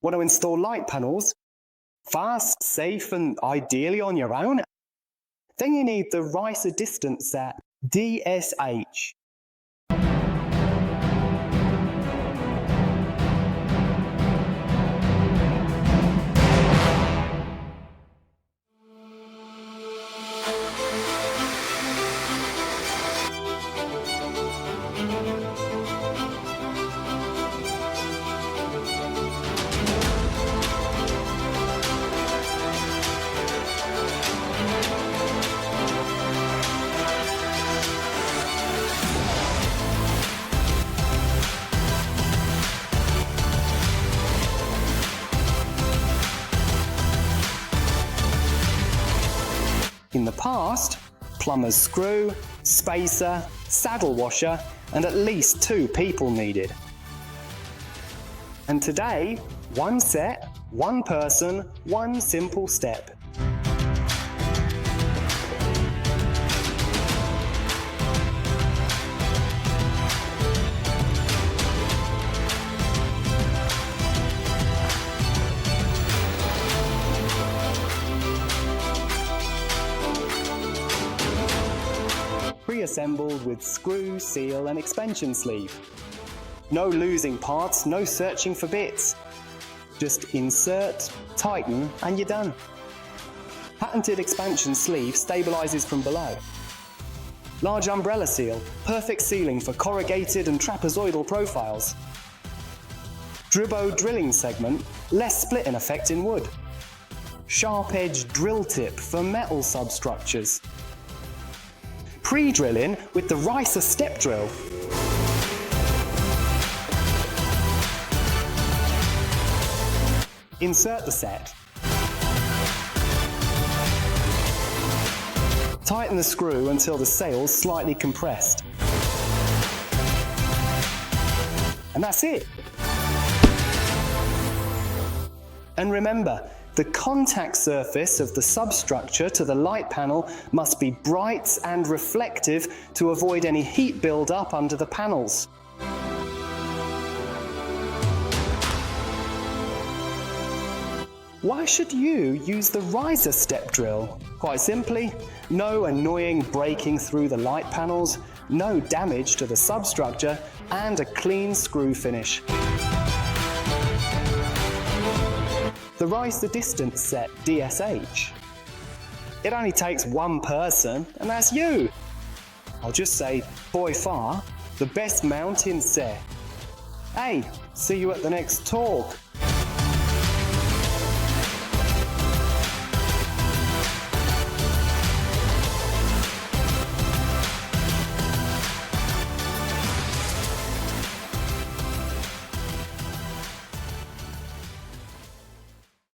Want to install light panels? Fast, safe, and ideally on your own? Then you need the REISSER Distance Set DSH. In the past, plumber's screw, spacer, saddle washer, and at least 2 people needed. And today, 1 set, 1 person, 1 simple step. Pre-assembled with screw, seal and expansion sleeve. No losing parts, no searching for bits. Just insert, tighten and you're done. Patented expansion sleeve stabilises from below. Large umbrella seal, perfect sealing for corrugated and trapezoidal profiles. DRIBO drilling segment, less splitting effect in wood. Sharp edge drill tip for metal substructures. Pre-drilling with the REISSER step drill. Insert the set. Tighten the screw until the sail's slightly compressed. And that's it. And remember, the contact surface of the substructure to the light panel must be bright and reflective to avoid any heat build-up under the panels. Why should you use the REISSER step drill? Quite simply, no annoying breaking through the light panels, no damage to the substructure, and a clean screw finish. The REISSER Distance Set DSH. It only takes 1 person, and that's you. I'll just say, by far, the best mountain set. Hey, see you at the next talk.